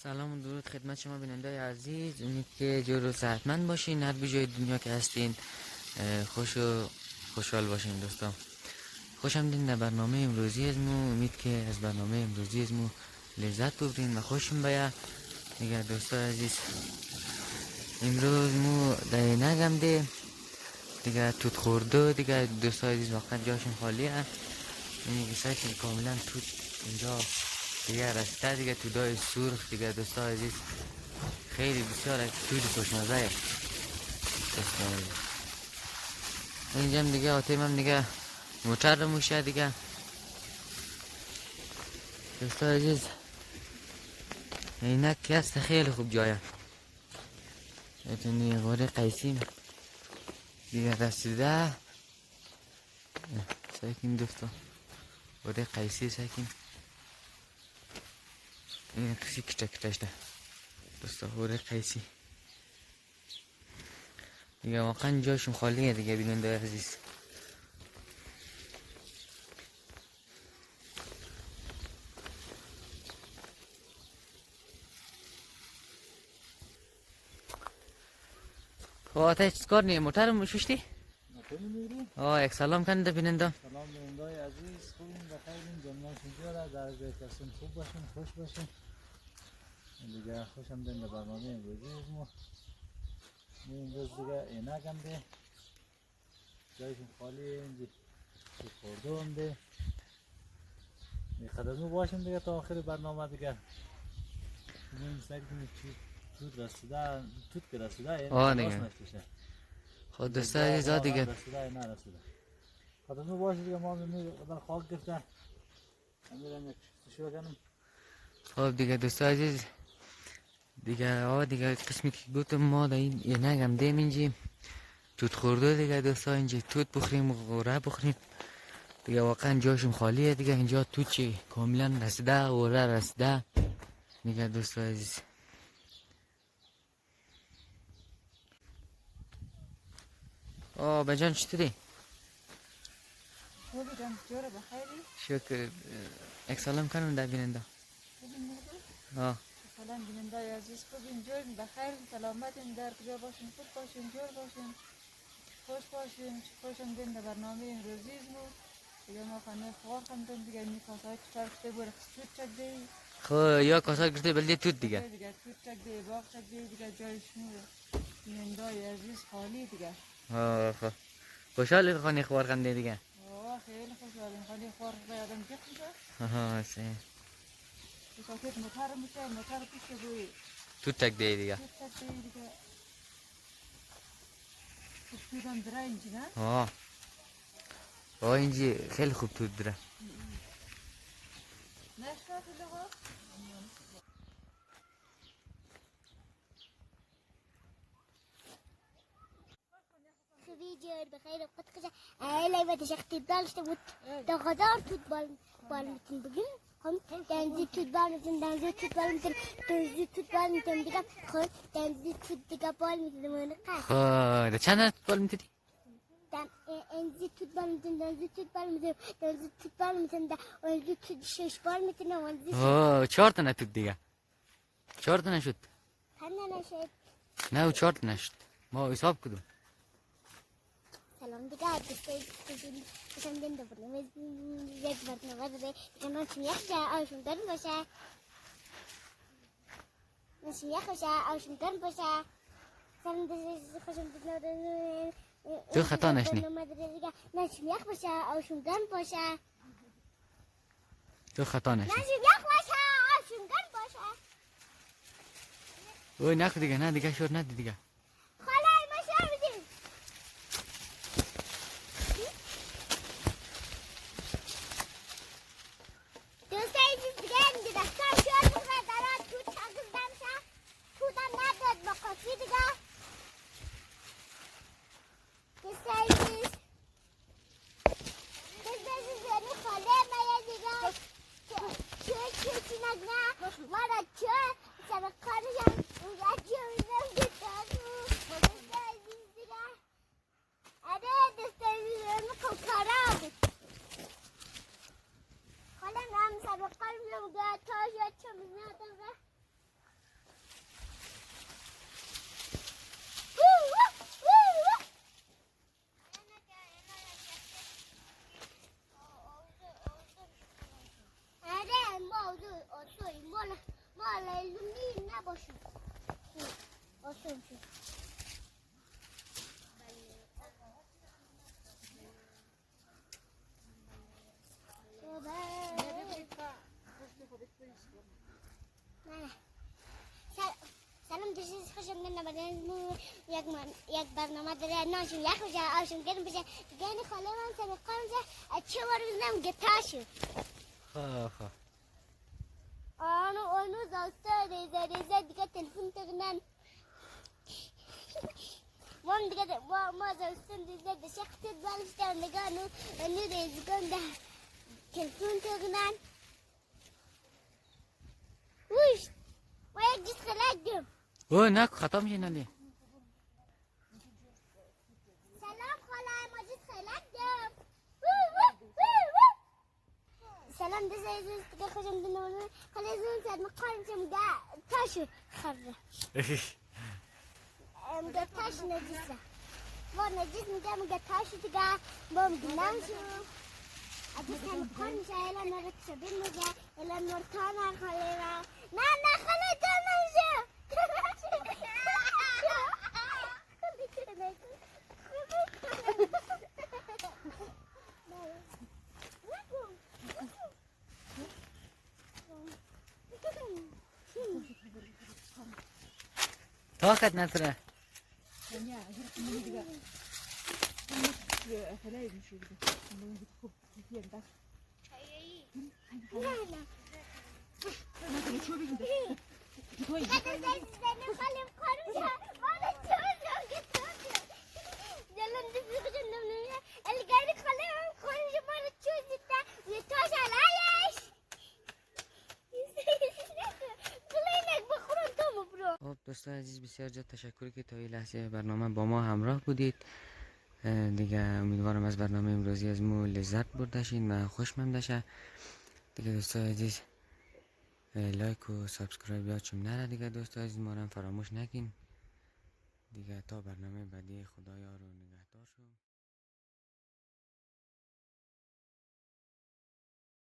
سلام و درود خدمت شما بیننده عزیز. امید که جور و صحتمند باشین، هر به جای دنیا که هستین خوش و خوشحال باشین دوستان. خوشم دین در برنامه امروزی از مو. امید که از برنامه امروزی از مو لذت ببرین و خوشم بیا دیگه دوستان عزیز. امروز مو در نگم ده دیگه توت خورده دیگه دوستان عزیز، واقعا جاشون خالیه. این سایکل کاملا توت اینجا دیگه رسته دیگه، تودای سرخ دیگه دوستان عزیز، خیلی بسیار تود خوشمزه دوستان عزیز. اینجا دیگه آتیم هم دیگه موتر رو موشه دیگه دوستان عزیز. اینک که هست خیلی خوب جایه. ایتونی غوره قیسیم دیگه رسیده ساکین دوستان، غوره قیسی ساکین. این کسی کچکتش ده دوستا، غوره قیسی دیگه واقعا جاشون خالیه دیگه بیننده عزیز. خب آتش کار نیه موترم شوشتی؟ یک سلام کنده بیننده. سلام بیننده عزیز، خوبین بخیرین، جمعاتون جوره، در جای کسیم خوب باشین، خوش باشین دیگه. خوشم دین در برنامه امروزی ما امروز دیگه اینک هم ده جایشون خالی، اینجا تو خورده هم ده میخواد از ما باشیم دیگه تا آخر برنامه دیگه. این سگدیم توت رسیده، توت که رسیده دیگه خود دوستا عزیز دیگه رسیده نرسیده خود از ما باشه دیگه. ما در خاک گرفته امیرم یک شروع کنم. خب دیگه دوستا عزیز دیگه دیگه قسمی که گفتم ما در این اینک هم دیم اینجا توت خورده دیگه دوستا. اینجا توت بخوریم و غوره بخوریم دیگه، واقعا جاشم خالیه دیگه. اینجا توت چی کاملا رسیده، غوره رسیده دیگه دوستا عزیز. بجان چطوری؟ خوبم، جوره بخیری؟ شکر. یک سلام کنم در بیننده. سلام بیننده عزیز، خوبین، جوین، بخیرین، سلامتین، در کجا باشین خوب باشین، جور باشین، خوش باشین. خوشم دین در برنامه امروزی مو دیگه. ما خانه خواه خندم دیگه، این کاسای کشتر کشته بوره توت چک دی. خب یا کاسا گرفته بلده توت دیگه توت چک دی، باغ چک دی دیگه، جایشون بیننده عزیز خالی دیگه. خب خوشحال خانه خوار خنده دیگه. خیلی خوشحالیم، خانه خوار آدم جک میشه. سه بساطت موتر میشه، موتر پیش بوی توت چک دی دیگه. توت چک دی دیگه. توت هم دره اینجا نه؟ اینجا خیلی خوب توت داره. نشکر لغا خوبی جور بخیر و خود کجا ایلی و دشختی دالشته بود دا غدار توت بال میتون بگیم. خب دنزی توت بال میتون، دنزی توت بال میتون، دنزی توت بال میتون دیگه. خب دنزی توت دیگه بال میتون مونه قصد. خب ده چند توت بال میتونی؟ دنزی توت بال میتون، دنزی توت بال میتون، دنزی توت بال میتون، دنزی توت شش بال میتون، دنزی 4 تا توت دیگه. 4 تا نشد. پنده نشد. نه 4 تا نشد. ما حساب کدوم. سلام دیگه دوستان دین دو برنامه یک برنامه داره که ناشون یک جا آشون گرم باشه، ناشون یک باشه آشون گرم باشه. سلام دیگه خوشم داره تو خطا نشنی. ناشون یک باشه آشون گرم باشه، تو خطا نشنی. ناشون یک باشه آشون گرم باشه. نکو دیگه، نه دیگه شور ندی دیگه. لیلی نباشه آسان شد نه سلام دوستان خوشم میاد یک برنامه داره ناشون یک بشه آشون گرم بشه یعنی خاله من سابقه میشه چه بار بزنم گتاشو خواه آنو زاسته ریزه دیگه تلفن تگنن ما دیگه ما زاستن ریزه دشخت بالشتن دیگه انو ریزگان ده تلفن تگنن وش ما یک جیس خلاقم او نه خطا میشه نلی سلام خاله ما جیس خلاقم سلام دوستان دیگه خوشم دنبال خاله زون ساعت مقارن شم ده تاشو خرده میگه تاش نجیسه ما نجیس میگه تاش دیگه با میگه نمشو اگه سن کن میشه الان نرد شبین میگه الان مرتانا خاله را نه خاله تو نمیشه طاقت نداره خب دوستان عزیز بسیار زیاد تشکر که تا این لحظه برنامه با ما همراه بودید دیگه امیدوارم از برنامه امروزی از مو لذت برداشین و خوشمند شه دیگه دوستان عزیز لایک و سابسکرایب یادشون نره دیگه دوستان عزیز ما رو فراموش نکین دیگه تا برنامه بعدی خدایا رو نگهدار شو